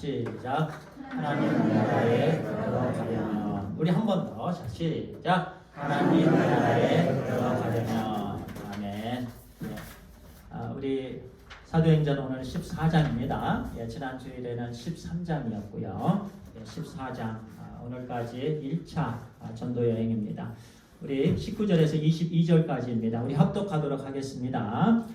시작. 하나님 나라에 들어가려면. 우리 한 번 더. 자, 시작. 하나님 나라에 들어가려면. 아멘. 네. 우리 사도행전 오늘 14장입니다. 예, 지난 주일에는 13장이었고요. 예, 14장 오늘까지 1차 전도 여행입니다. 우리 19절에서 22절까지입니다. 우리 합독하도록 하겠습니다.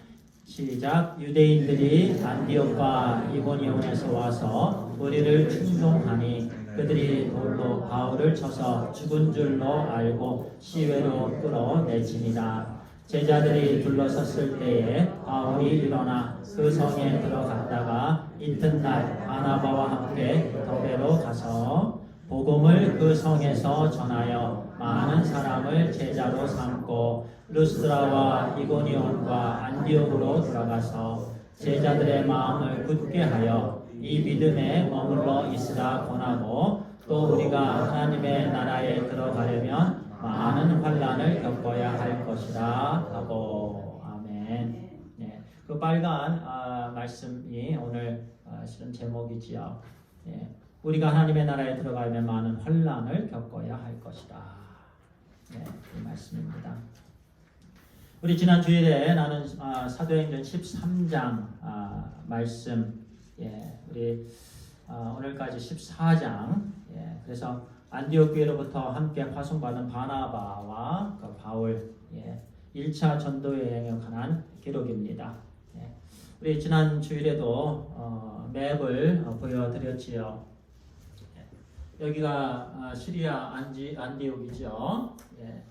시작. 유대인들이 안디옥과 이고니온에서 와서 우리를 충동하니 그들이 돌로 바울을 쳐서 죽은 줄로 알고 시외로 끌어내치니라. 제자들이 둘러섰을 때에 바울이 일어나 그 성에 들어갔다가 이튿날 바나바와 함께 더베로 가서 복음을 그 성에서 전하여 많은 사람을 제자로 삼고 루스드라와 이고니온과 안디옥으로 돌아가서 제자들의 마음을 굳게 하여 이 믿음에 머물러 있으라 권하고 또 우리가 하나님의 나라에 들어가려면 많은 환난을 겪어야 할 것이라 하고. 아멘. 네, 그 빨간 말씀이 오늘 실은 제목이지요. 네, 우리가 하나님의 나라에 들어가려면 많은 환난을 겪어야 할 것이다. 네, 그 말씀입니다. 우리 지난 주일에 나는 사도행전 13장 말씀, 예, 우리 오늘까지 14장, 예, 그래서 안디옥 교회로부터 함께 파송받은 바나바와 그 바울, 예, 1차 전도 여행에 관한 기록입니다. 예, 우리 지난 주일에도 맵을 보여드렸지요. 예, 여기가 시리아 안디옥이죠. 예,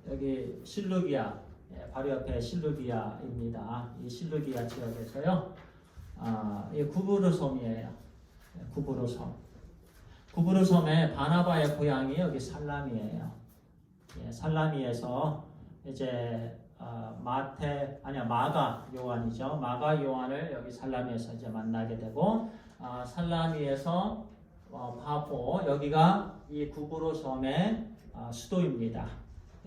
여기 실루기아, 예, 바로 옆에 실루기아입니다. 이 실루기아 지역에서요, 이 구브르 섬이에요. 예, 구브르 섬. 구브르 섬의 바나바의 고향이 여기 살라미예요. 예, 살라미에서 이제 마가 요한이죠. 마가 요한을 여기 살라미에서 이제 만나게 되고, 살라미에서 파포, 여기가 이 구브르 섬의 수도입니다.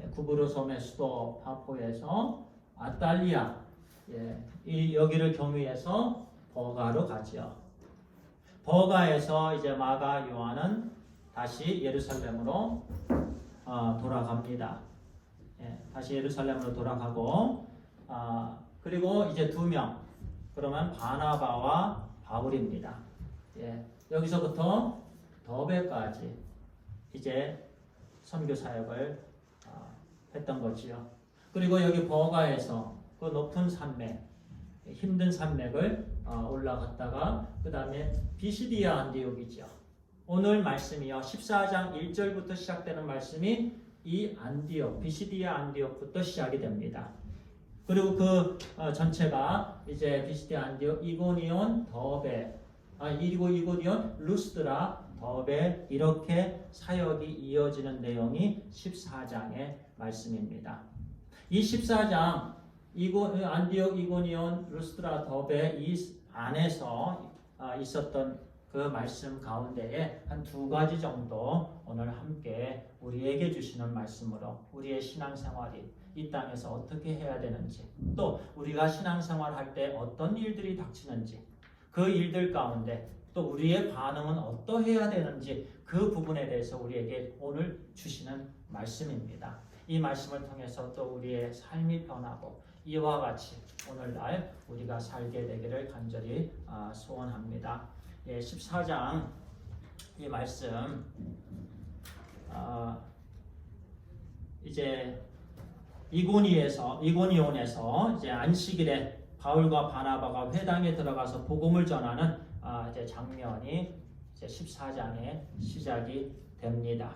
예, 구브르 섬의 수도 파포에서 아탈리아, 예, 여기를 경유해서 버가로 가죠. 버가에서 이제 마가 요한은 다시 예루살렘으로 돌아갑니다. 예, 다시 예루살렘으로 돌아가고, 그리고 이제 두 명, 그러면 바나바와 바울입니다. 예, 여기서부터 더베까지 이제 선교 사역을 했던 거지요. 그리고 여기 버가에서 그 높은 산맥, 힘든 산맥을 올라갔다가 그 다음에 비시디아 안디옥이죠. 오늘 말씀이요, 14장 1절부터 시작되는 말씀이 이 안디옥, 비시디아 안디옥부터 시작이 됩니다. 그리고 그 전체가 이제 비시디아 안디옥, 이고니온, 더베, 이고니온, 루스드라, 더베, 이렇게 사역이 이어지는 내용이 14장의 말씀입니다. 이 14장 안디옥, 이고니온, 루스드라, 더베 이 안에서 있었던 그 말씀 가운데에 한 두 가지 정도 오늘 함께 우리에게 주시는 말씀으로 우리의 신앙생활이 이 땅에서 어떻게 해야 되는지, 또 우리가 신앙생활할 때 어떤 일들이 닥치는지, 그 일들 가운데 또 우리의 반응은 어떠해야 되는지, 그 부분에 대해서 우리에게 오늘 주시는 말씀입니다. 이 말씀을 통해서 또 우리의 삶이 변하고 이와 같이 오늘날 우리가 살게 되기를 간절히 소원합니다. 예, 14장 이 말씀, 이제 이고니온에서 이제 안식일에 바울과 바나바가 회당에 들어가서 복음을 전하는 이제 장면이 이제 14장의 시작이 됩니다.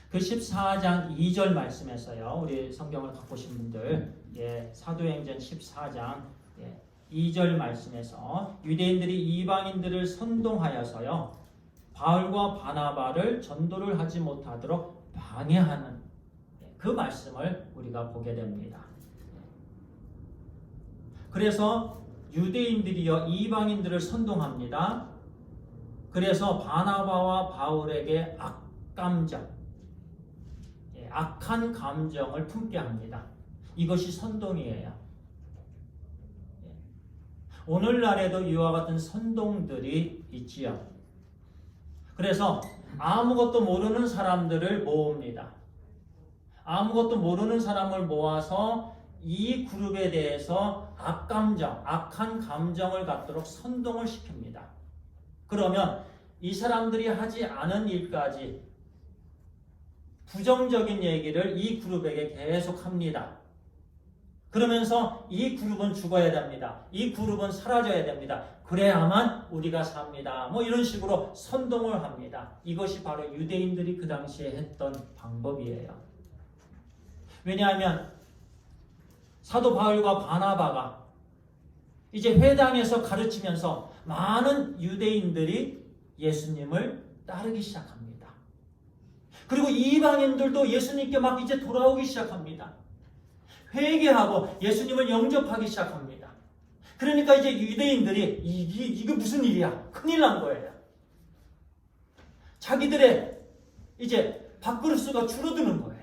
그 14장 2절 말씀에서요, 우리 성경을 갖고 오신 분들, 예, 사도행전 14장 2절 말씀에서 유대인들이 이방인들을 선동하여서요, 바울과 바나바를 전도를 하지 못하도록 방해하는 그 말씀을 우리가 보게 됩니다. 그래서 유대인들이요, 이방인들을 선동합니다. 그래서 바나바와 바울에게 악한 감정을 품게 합니다. 이것이 선동이에요. 오늘날에도 이와 같은 선동들이 있지요. 그래서 아무것도 모르는 사람들을 모읍니다. 아무것도 모르는 사람을 모아서 이 그룹에 대해서 악감정, 악한 감정을 갖도록 선동을 시킵니다. 그러면 이 사람들이 하지 않은 일까지 부정적인 얘기를 이 그룹에게 계속 합니다. 그러면서 이 그룹은 죽어야 됩니다. 이 그룹은 사라져야 됩니다. 그래야만 우리가 삽니다. 뭐 이런 식으로 선동을 합니다. 이것이 바로 유대인들이 그 당시에 했던 방법이에요. 왜냐하면 사도 바울과 바나바가 이제 회당에서 가르치면서 많은 유대인들이 예수님을 따르기 시작합니다. 그리고 이방인들도 예수님께 막 이제 돌아오기 시작합니다. 회개하고 예수님을 영접하기 시작합니다. 그러니까 이제 유대인들이 이게 무슨 일이야? 큰일 난 거예요. 자기들의 이제 밥그릇수가 줄어드는 거예요.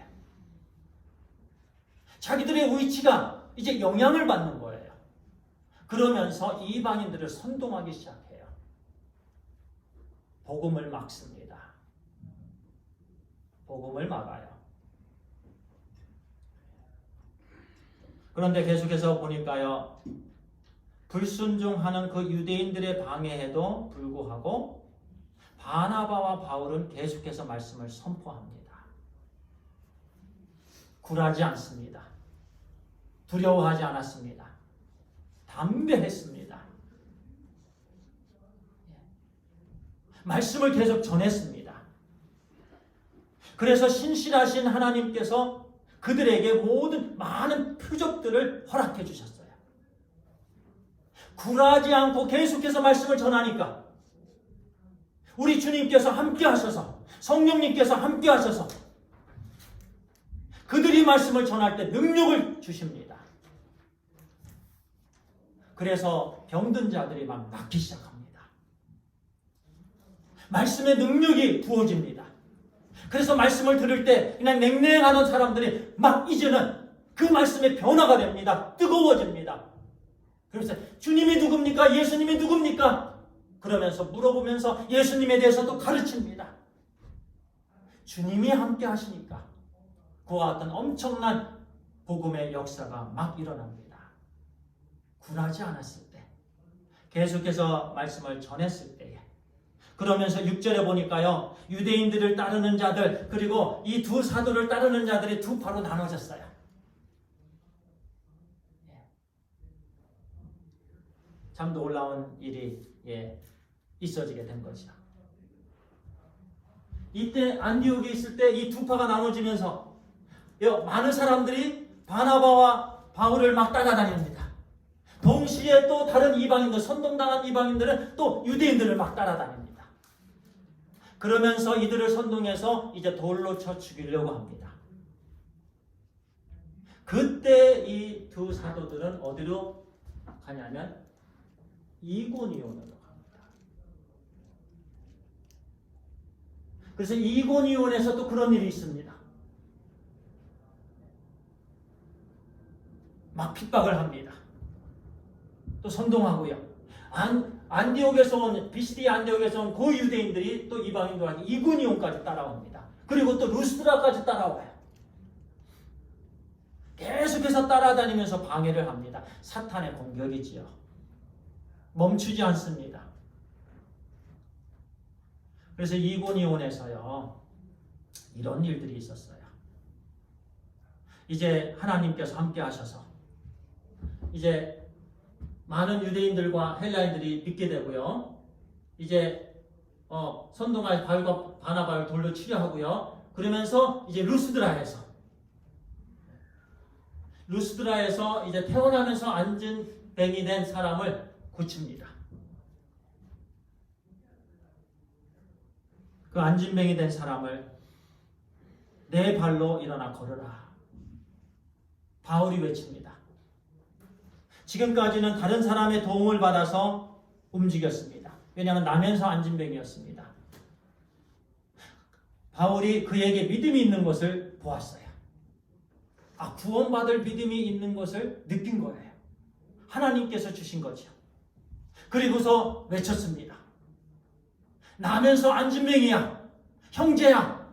자기들의 위치가 이제 영향을 받는 거예요. 그러면서 이방인들을 선동하기 시작해요. 복음을 막습니다. 복음을 막아요. 그런데 계속해서 보니까요, 불순종하는 그 유대인들의 방해에도 불구하고 바나바와 바울은 계속해서 말씀을 선포합니다. 굴하지 않습니다. 두려워하지 않았습니다. 담대했습니다. 말씀을 계속 전했습니다. 그래서 신실하신 하나님께서 그들에게 많은 표적들을 허락해 주셨어요. 굴하지 않고 계속해서 말씀을 전하니까 우리 주님께서 함께 하셔서, 성령님께서 함께 하셔서 그들이 말씀을 전할 때 능력을 주십니다. 그래서 병든 자들이 막 낫기 시작합니다. 말씀의 능력이 부어집니다. 그래서 말씀을 들을 때 그냥 냉랭하던 사람들이 막 이제는 그 말씀에 변화가 됩니다. 뜨거워집니다. 그래서 주님이 누굽니까? 예수님이 누굽니까? 그러면서 물어보면서 예수님에 대해서 또 가르칩니다. 주님이 함께 하시니까 그와 같은 엄청난 복음의 역사가 막 일어납니다. 굴하지 않았을 때, 계속해서 말씀을 전했을 때에. 그러면서 6절에 보니까요, 유대인들을 따르는 자들, 그리고 이 두 사도를 따르는 자들이 두 파로 나눠졌어요. 참 놀라운 일이 있어지게 된 것이죠. 이때 안디옥에 있을 때 이 두 파가 나눠지면서 많은 사람들이 바나바와 바울을 막 따라다닙니다. 동시에 또 다른 이방인들, 선동당한 이방인들은 또 유대인들을 막 따라다닙니다. 그러면서 이들을 선동해서 이제 돌로 쳐 죽이려고 합니다. 그때 이 두 사도들은 어디로 가냐면 이고니온으로 갑니다. 그래서 이고니온에서 또 그런 일이 있습니다. 막 핍박을 합니다. 또 선동하고요. 안디옥에서 온, 비시디 안디옥에서 온 그 유대인들이 또 이방인들한테 이고니온까지 따라옵니다. 그리고 또 루스드라까지 따라와요. 계속해서 따라다니면서 방해를 합니다. 사탄의 공격이지요. 멈추지 않습니다. 그래서 이고니온에서요, 이런 일들이 있었어요. 이제 하나님께서 함께 하셔서 이제 많은 유대인들과 헬라인들이 믿게 되고요. 이제 선동할 바울과 바나바를 돌로 치려 하고요. 그러면서 이제 루스드라에서 이제 태어나면서 앉은 뱅이 된 사람을 고칩니다. 그 앉은 뱅이 된 사람을 내 발로 일어나 걸으라. 바울이 외칩니다. 지금까지는 다른 사람의 도움을 받아서 움직였습니다. 왜냐하면 나면서 앉은 뱅이였습니다. 바울이 그에게 믿음이 있는 것을 보았어요. 구원받을 믿음이 있는 것을 느낀 거예요. 하나님께서 주신 거죠. 그리고서 외쳤습니다. 나면서 안진뱅이야, 형제야,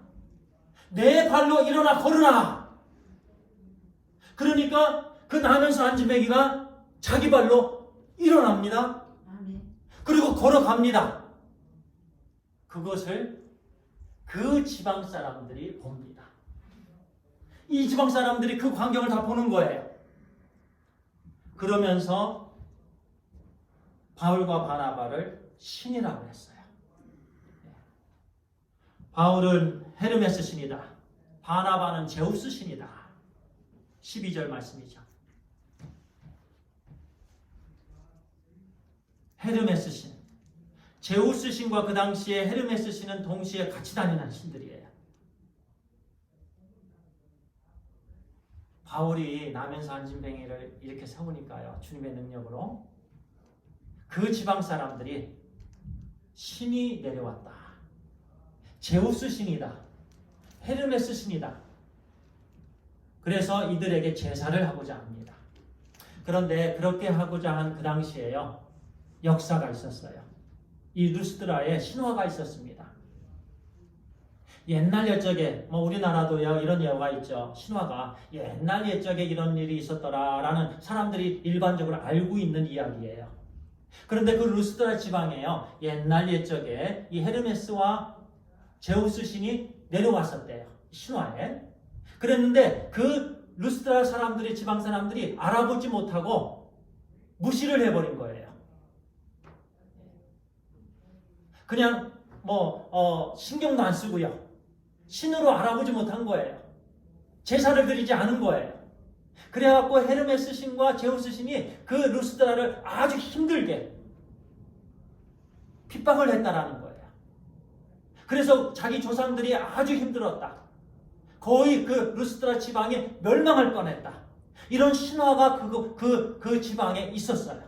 내 발로 일어나 걸으라. 그러니까 그 나면서 안진뱅이가 자기 발로 일어납니다. 그리고 걸어갑니다. 그것을 그 지방 사람들이 봅니다. 이 지방 사람들이 그 광경을 다 보는 거예요. 그러면서 바울과 바나바를 신이라고 했어요. 바울은 헤르메스 신이다. 바나바는 제우스 신이다. 12절 말씀이죠. 헤르메스 신. 제우스 신과 그 당시에 헤르메스 신은 동시에 같이 다니는 신들이에요. 바울이 나면서 안진뱅이를 이렇게 세우니까요. 주님의 능력으로 그 지방 사람들이 신이 내려왔다. 제우스 신이다. 헤르메스 신이다. 그래서 이들에게 제사를 하고자 합니다. 그런데 그렇게 하고자 한 그 당시에요. 역사가 있었어요. 이 루스드라에 신화가 있었습니다. 옛날 옛적에 우리나라도요 이런 예화가 있죠. 신화가 옛날 옛적에 이런 일이 있었더라라는 사람들이 일반적으로 알고 있는 이야기예요. 그런데 그 루스드라 지방에요 옛날 옛적에 이 헤르메스와 제우스 신이 내려왔었대요. 신화에. 그랬는데 그 루스드라 사람들이 지방 사람들이 알아보지 못하고 무시를 해버린 거예요. 그냥 신경도 안 쓰고요. 신으로 알아보지 못한 거예요. 제사를 드리지 않은 거예요. 그래갖고 헤르메스 신과 제우스 신이 그 루스드라를 아주 힘들게 핍박을 했다라는 거예요. 그래서 자기 조상들이 아주 힘들었다. 거의 그 루스드라 지방이 멸망할 뻔했다. 이런 신화가 그 지방에 있었어요.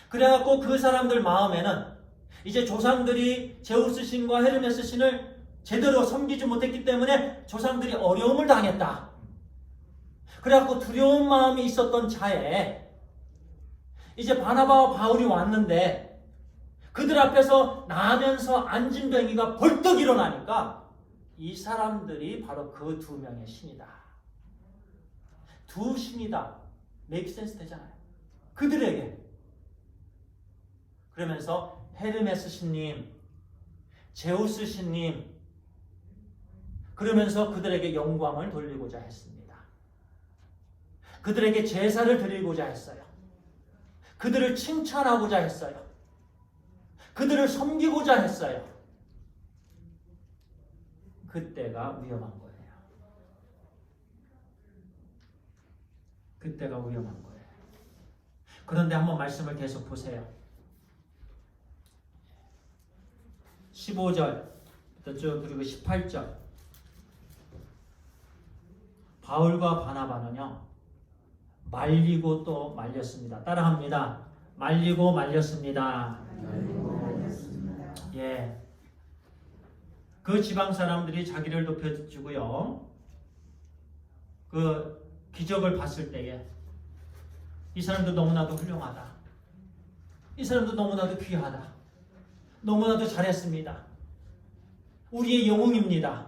그래갖고 그 사람들 마음에는 이제 조상들이 제우스 신과 헤르메스 신을 제대로 섬기지 못했기 때문에 조상들이 어려움을 당했다. 그래갖고 두려운 마음이 있었던 차에 이제 바나바와 바울이 왔는데 그들 앞에서 나면서 안진뱅이가 벌떡 일어나니까 이 사람들이 바로 그 두 명의 신이다. 두 신이다. make sense 되잖아요. 그들에게. 그러면서 헤르메스 신님, 제우스 신님, 그러면서 그들에게 영광을 돌리고자 했습니다. 그들에게 제사를 드리고자 했어요. 그들을 칭찬하고자 했어요. 그들을 섬기고자 했어요. 그때가 위험한 거예요. 그때가 위험한 거예요. 그런데 한번 말씀을 계속 보세요. 15절 쭉 그리고 18절 바울과 바나바는요 말리고 또 말렸습니다. 따라합니다. 말리고 말렸습니다. 예. 그 지방 사람들이 자기를 높여주고요. 그 기적을 봤을 때에 이 사람도 너무나도 훌륭하다. 이 사람도 너무나도 귀하다. 너무나도 잘했습니다. 우리의 영웅입니다.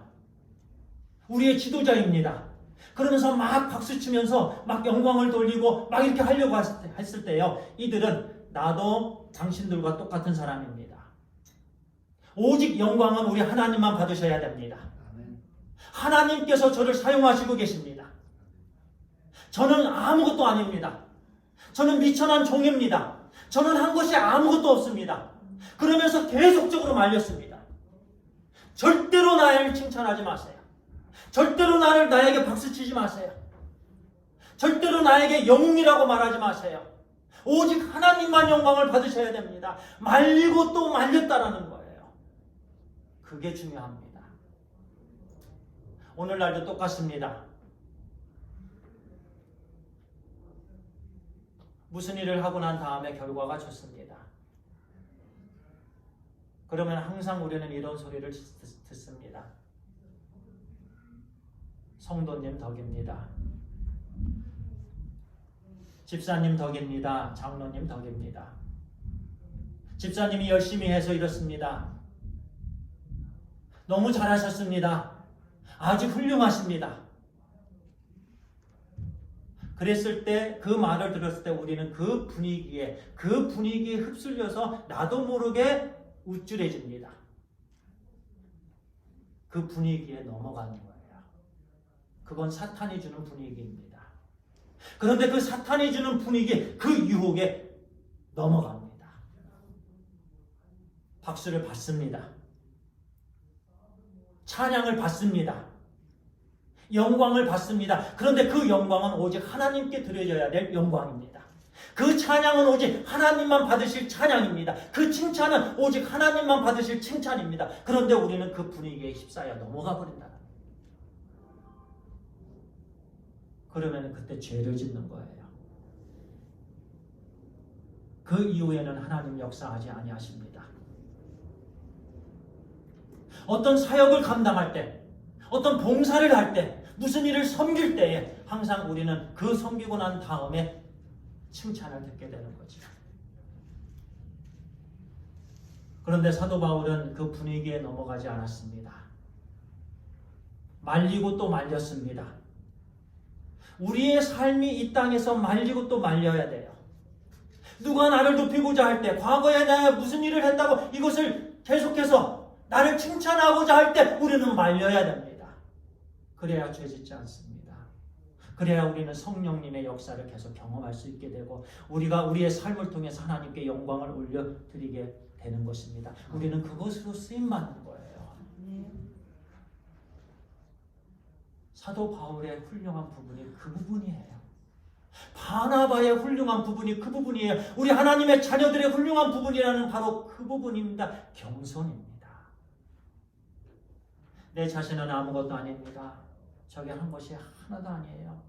우리의 지도자입니다. 그러면서 막 박수치면서 막 영광을 돌리고 막 이렇게 하려고 했을 때요. 이들은 나도 당신들과 똑같은 사람입니다. 오직 영광은 우리 하나님만 받으셔야 됩니다. 하나님께서 저를 사용하시고 계십니다. 저는 아무것도 아닙니다. 저는 미천한 종입니다. 저는 한 것이 아무것도 없습니다. 그러면서 계속적으로 말렸습니다. 절대로 나를 칭찬하지 마세요. 절대로 나에게 박수치지 마세요. 절대로 나에게 영웅이라고 말하지 마세요. 오직 하나님만 영광을 받으셔야 됩니다. 말리고 또 말렸다라는 거예요. 그게 중요합니다. 오늘날도 똑같습니다. 무슨 일을 하고 난 다음에 결과가 좋습니다. 그러면 항상 우리는 이런 소리를 듣습니다. 성도님 덕입니다. 집사님 덕입니다. 장로님 덕입니다. 집사님이 열심히 해서 이렇습니다. 너무 잘하셨습니다. 아주 훌륭하십니다. 그랬을 때, 그 말을 들었을 때 우리는 그 분위기에 휩쓸려서 나도 모르게 우쭐해집니다. 그 분위기에 넘어가는 거예요. 그건 사탄이 주는 분위기입니다. 그런데 그 사탄이 주는 분위기, 그 유혹에 넘어갑니다. 박수를 받습니다. 찬양을 받습니다. 영광을 받습니다. 그런데 그 영광은 오직 하나님께 드려져야 될 영광입니다. 그 찬양은 오직 하나님만 받으실 찬양입니다. 그 칭찬은 오직 하나님만 받으실 칭찬입니다. 그런데 우리는 그 분위기에 휩싸여 넘어가 버린다는 거예요. 그러면 그때 죄를 짓는 거예요. 그 이후에는 하나님 역사하지 아니하십니다. 어떤 사역을 감당할 때, 어떤 봉사를 할 때, 무슨 일을 섬길 때에 항상 우리는 그 섬기고 난 다음에 칭찬을 듣게 되는 거죠. 그런데 사도 바울은 그 분위기에 넘어가지 않았습니다. 말리고 또 말렸습니다. 우리의 삶이 이 땅에서 말리고 또 말려야 돼요. 누가 나를 높이고자 할 때, 과거에 내가 무슨 일을 했다고 이것을 계속해서 나를 칭찬하고자 할 때 우리는 말려야 됩니다. 그래야 죄짓지 않습니다. 그래야 우리는 성령님의 역사를 계속 경험할 수 있게 되고 우리가 우리의 삶을 통해서 하나님께 영광을 올려드리게 되는 것입니다. 우리는 그것으로 쓰임받는 거예요. 사도 바울의 훌륭한 부분이 그 부분이에요. 바나바의 훌륭한 부분이 그 부분이에요. 우리 하나님의 자녀들의 훌륭한 부분이라는 바로 그 부분입니다. 겸손입니다. 내 자신은 아무것도 아닙니다. 저게 한 것이 하나도 아니에요.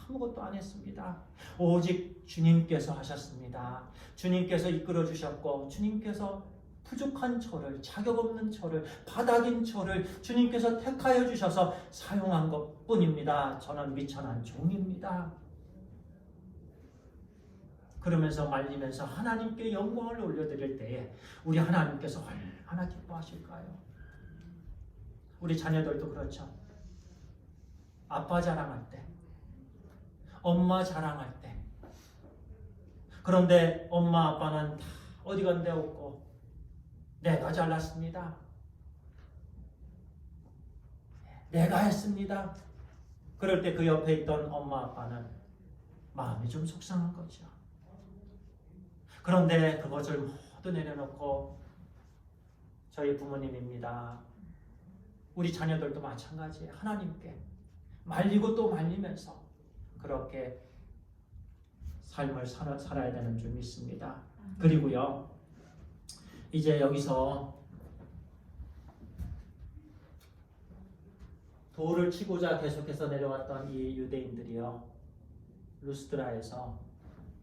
아무것도 안 했습니다. 오직 주님께서 하셨습니다. 주님께서 이끌어 주셨고 주님께서 부족한 저를, 자격 없는 저를, 바닥인 저를 주님께서 택하여 주셔서 사용한 것뿐입니다. 저는 미천한 종입니다. 그러면서 말리면서 하나님께 영광을 올려드릴 때에 우리 하나님께서 얼마나 기뻐하실까요? 우리 자녀들도 그렇죠. 아빠 자랑할 때, 엄마 자랑할 때. 그런데 엄마 아빠는 다 어디 간 데 없고 내가 잘났습니다. 내가 했습니다. 그럴 때 그 옆에 있던 엄마 아빠는 마음이 좀 속상한 거죠. 그런데 그것을 모두 내려놓고 저희 부모님입니다. 우리 자녀들도 마찬가지예요. 하나님께 말리고 또 말리면서 그렇게 삶을 살아야 되는 줄 믿습니다. 그리고요, 이제 여기서 돌을 치고자 계속해서 내려왔던 이 유대인들이요, 루스드라에서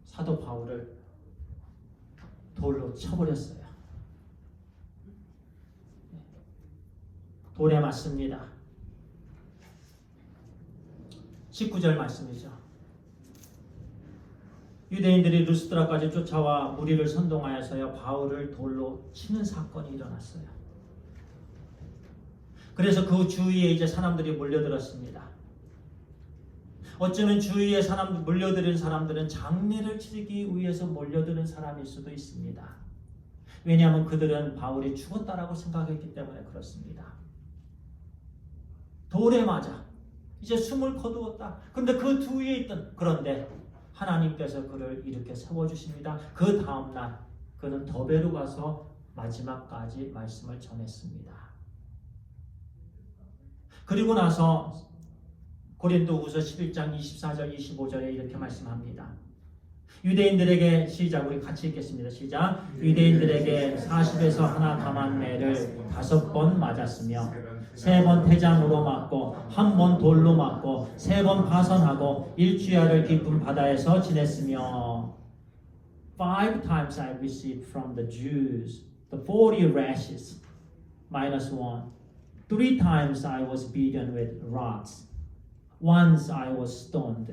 사도 바울을 돌로 쳐버렸어요. 돌에 맞습니다. 19절 말씀이죠. 유대인들이 루스드라까지 쫓아와 무리를 선동하여서요 바울을 돌로 치는 사건이 일어났어요. 그래서 그 주위에 이제 사람들이 몰려들었습니다. 어쩌면 주위에 몰려드는 사람들은 장례를 치르기 위해서 몰려드는 사람일 수도 있습니다. 왜냐하면 그들은 바울이 죽었다라고 생각했기 때문에 그렇습니다. 돌에 맞아 이제 숨을 거두었다. 그런데 그 주위에 그런데 하나님께서 그를 이렇게 세워주십니다. 그 다음날 그는 더베로 가서 마지막까지 말씀을 전했습니다. 그리고 나서 고린도후서 11장 24절 25절에 이렇게 말씀합니다. 유대인들에게 시작, 우리 같이 읽겠습니다. 시작. 유대인들에게 40에서 하나 담한 매를 5번 맞았으며 3번 태장으로 맞고 1번 돌로 맞고 3번 파선하고 일주야를 깊은 바다에서 지냈으며 5 times I received from the Jews the 40 lashes minus 1. 3 times I was beaten with rods. Once I was stoned.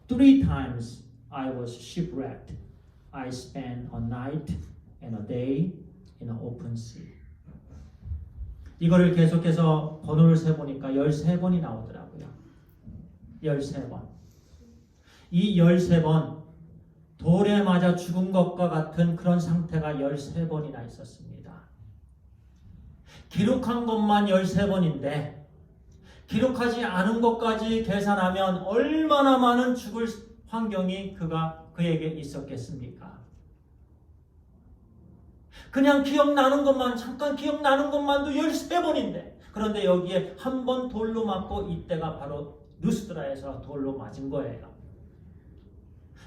3 times I was shipwrecked. I spent a night and a day in an open sea. 이거를 계속해서 번호를 세보니까 13번이 나오더라고요. 13번. 이 13번 돌에 맞아 죽은 것과 같은 그런 상태가 13번이나 있었습니다. 기록한 것만 13번인데 기록하지 않은 것까지 계산하면 얼마나 많은 죽을 환경이 그에게 있었겠습니까? 그냥 기억나는 것만, 잠깐 기억나는 것만도 13번인데 그런데 여기에 한 번 돌로 맞고 이때가 바로 루스드라에서 돌로 맞은 거예요.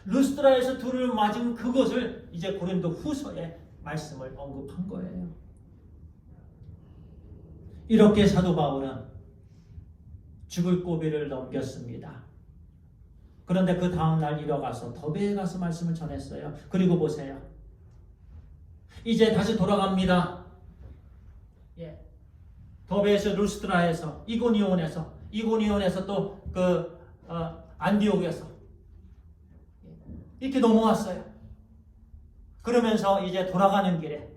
루스드라에서 돌을 맞은 그것을 이제 고린도 후서에 말씀을 언급한 거예요. 이렇게 사도 바울은 죽을 고비를 넘겼습니다. 그런데 그 다음날 일어가서 더베에 가서 말씀을 전했어요. 그리고 보세요. 이제 다시 돌아갑니다. 더베에서 루스드라에서 이고니온에서 또 안디옥에서 이렇게 넘어왔어요. 그러면서 이제 돌아가는 길에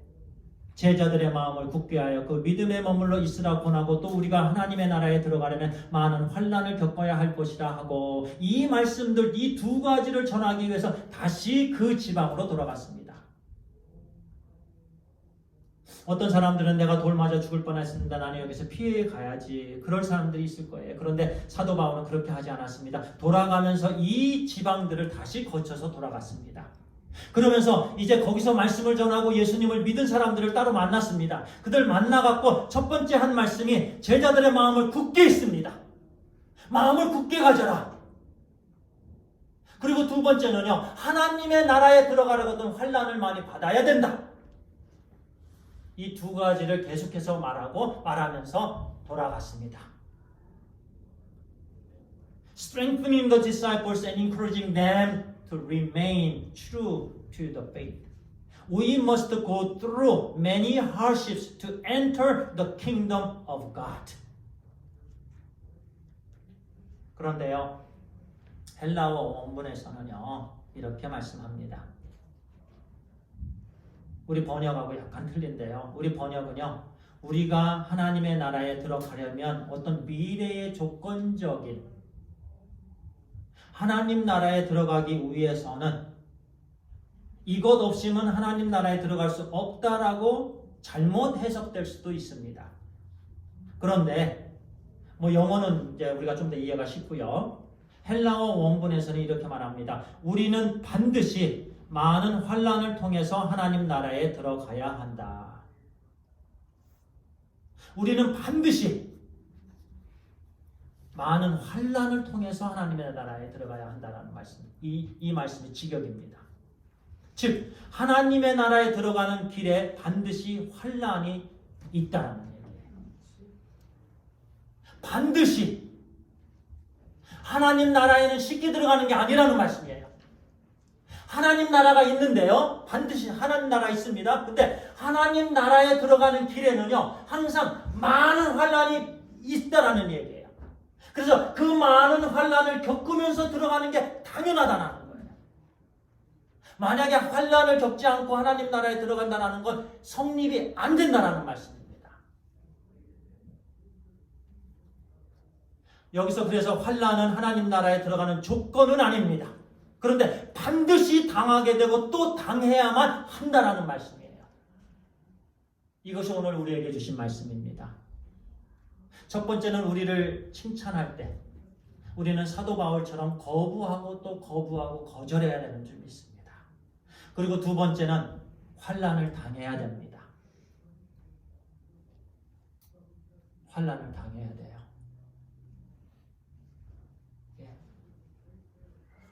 제자들의 마음을 굳게 하여 그 믿음에 머물러 있으라 권하고 또 우리가 하나님의 나라에 들어가려면 많은 환난을 겪어야 할 것이라 하고 이 말씀들 이 두 가지를 전하기 위해서 다시 그 지방으로 돌아갔습니다. 어떤 사람들은 내가 돌 맞아 죽을 뻔했습니다. 나는 여기서 피해 가야지. 그럴 사람들이 있을 거예요. 그런데 사도 바울은 그렇게 하지 않았습니다. 돌아가면서 이 지방들을 다시 거쳐서 돌아갔습니다. 그러면서 이제 거기서 말씀을 전하고 예수님을 믿은 사람들을 따로 만났습니다. 그들 만나갖고 첫 번째 한 말씀이 제자들의 마음을 굳게 했습니다. 마음을 굳게 가져라. 그리고 두 번째는요. 하나님의 나라에 들어가려거든 환난을 많이 받아야 된다. 이 두 가지를 계속해서 말하면서 돌아갔습니다. Strengthening the disciples and encouraging them to remain true to the faith. We must go through many hardships to enter the kingdom of God. 그런데요, 헬라어 원문에서는요, 이렇게 말씀합니다. 우리 번역하고 약간 틀린데요. 우리 번역은요. 우리가 하나님의 나라에 들어가려면 어떤 미래의 조건적인 하나님 나라에 들어가기 위해서는 이것 없이는 하나님 나라에 들어갈 수 없다라고 잘못 해석될 수도 있습니다. 그런데 영어는 이제 우리가 좀 더 이해가 쉽고요. 헬라어 원문에서는 이렇게 말합니다. 우리는 반드시 많은 환난을 통해서 하나님 나라에 들어가야 한다. 우리는 반드시 많은 환난을 통해서 하나님의 나라에 들어가야 한다는 말씀. 이 말씀이 직역입니다. 즉 하나님의 나라에 들어가는 길에 반드시 환난이 있다는 얘기예요. 반드시 하나님 나라에는 쉽게 들어가는 게 아니라는 말씀이에요. 하나님 나라가 있는데요. 반드시 하나님 나라가 있습니다. 근데 하나님 나라에 들어가는 길에는요. 항상 많은 환난이 있다라는 얘기예요. 그래서 그 많은 환난을 겪으면서 들어가는 게 당연하다는 거예요. 만약에 환난을 겪지 않고 하나님 나라에 들어간다는 건 성립이 안 된다는 말씀입니다. 여기서 그래서 환난은 하나님 나라에 들어가는 조건은 아닙니다. 그런데 반드시 당하게 되고 또 당해야만 한다라는 말씀이에요. 이것이 오늘 우리에게 주신 말씀입니다. 첫 번째는 우리를 칭찬할 때 우리는 사도 바울처럼 거부하고 또 거부하고 거절해야 되는 줄 믿습니다. 그리고 두 번째는 환난을 당해야 됩니다. 환난을 당해야 돼요.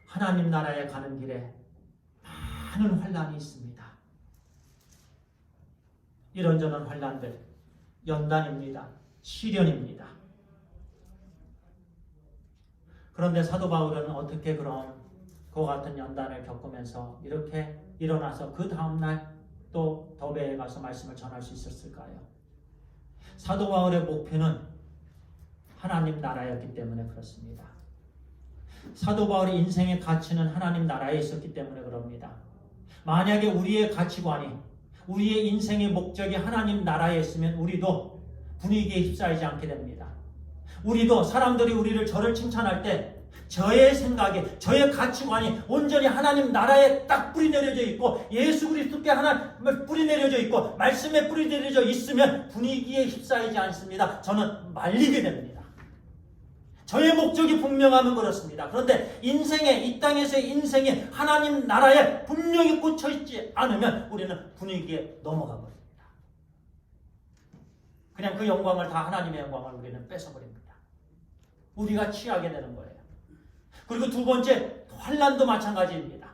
하나님 나라에 가는 길에 많은 환난이 있습니다. 이런저런 환난들, 연단입니다. 시련입니다. 그런데 사도 바울은 어떻게 그런 그와 같은 연단을 겪으면서 이렇게 일어나서 그 다음날 또 더베에 가서 말씀을 전할 수 있었을까요? 사도 바울의 목표는 하나님 나라였기 때문에 그렇습니다. 사도 바울의 인생의 가치는 하나님 나라에 있었기 때문에 그럽니다. 만약에 우리의 가치관이 우리의 인생의 목적이 하나님 나라에 있으면 우리도 분위기에 휩싸이지 않게 됩니다. 우리도 사람들이 저를 칭찬할 때 저의 생각에, 저의 가치관이 온전히 하나님 나라에 딱 뿌리 내려져 있고 예수 그리스도께 하나 뿌리 내려져 있고 말씀에 뿌리 내려져 있으면 분위기에 휩싸이지 않습니다. 저는 말리게 됩니다. 저의 목적이 분명하면 그렇습니다. 그런데 이 땅에서의 인생이 하나님 나라에 분명히 꽂혀 있지 않으면 우리는 분위기에 넘어가 버립니다. 그냥 그 영광을 다 하나님의 영광을 우리는 뺏어버립니다. 우리가 취하게 되는 거예요. 그리고 두 번째, 환난도 마찬가지입니다.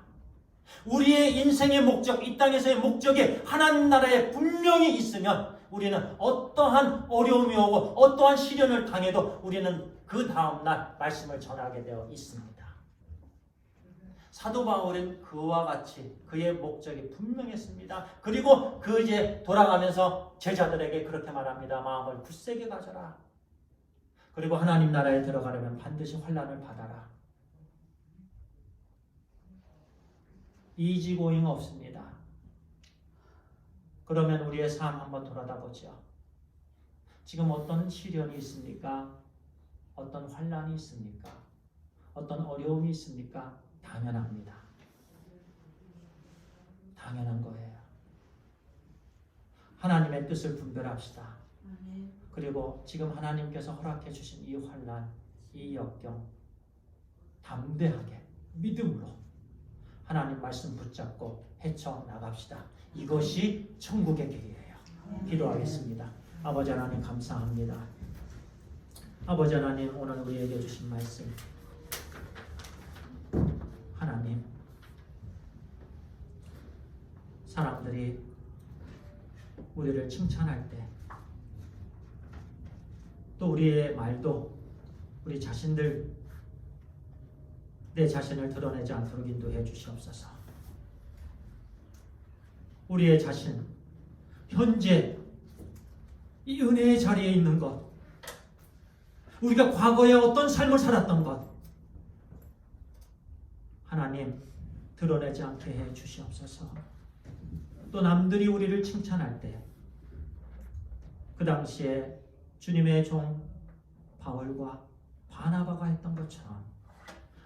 우리의 인생의 목적, 이 땅에서의 목적이 하나님 나라에 분명히 있으면 우리는 어떠한 어려움이 오고 어떠한 시련을 당해도 우리는 그 다음날 말씀을 전하게 되어 있습니다. 사도 바울은 그와 같이 그의 목적이 분명했습니다. 그리고 그 이제 돌아가면서 제자들에게 그렇게 말합니다. 마음을 굳세게 가져라. 그리고 하나님 나라에 들어가려면 반드시 환난을 받아라. 이지고잉 없습니다. 그러면 우리의 삶 한번 돌아다보죠. 지금 어떤 시련이 있습니까? 어떤 환난이 있습니까? 어떤 어려움이 있습니까? 당연합니다. 당연한 거예요. 하나님의 뜻을 분별합시다. 그리고 지금 하나님께서 허락해 주신 이 환난, 이 역경 담대하게 믿음으로 하나님 말씀 붙잡고 헤쳐나갑시다. 이것이 천국의 길이에요. 기도하겠습니다. 아버지 하나님 감사합니다. 아버지 하나님 오늘 우리에게 주신 말씀 하나님 사람들이 우리를 칭찬할 때 또 우리의 말도 우리 자신들 내 자신을 드러내지 않도록 인도해 주시옵소서. 우리의 자신 현재 이 은혜의 자리에 있는 것 우리가 과거에 어떤 삶을 살았던 것 하나님 드러내지 않게 해 주시옵소서. 또 남들이 우리를 칭찬할 때 그 당시에 주님의 종 바울과 바나바가 했던 것처럼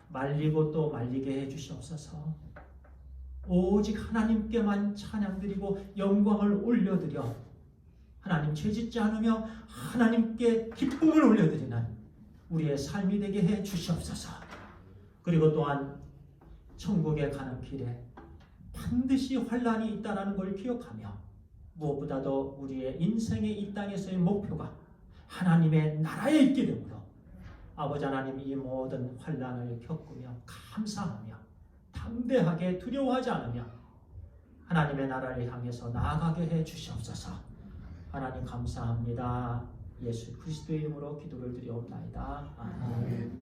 말리고 또 말리게 해 주시옵소서. 오직 하나님께만 찬양드리고 영광을 올려드려 하나님 죄짓지 않으며 하나님께 기쁨을 올려드리는 우리의 삶이 되게 해 주시옵소서. 그리고 또한 천국에 가는 길에 반드시 환난이 있다는 걸 기억하며 무엇보다도 우리의 인생의 이 땅에서의 목표가 하나님의 나라에 있게 되므로 아버지 하나님 이 모든 환난을 겪으며 감사하며 담대하게 두려워하지 않으며 하나님의 나라를 향해서 나아가게 해 주시옵소서. 하나님 감사합니다. 예수 그리스도의 이름으로 기도를 드리옵나이다. 아멘.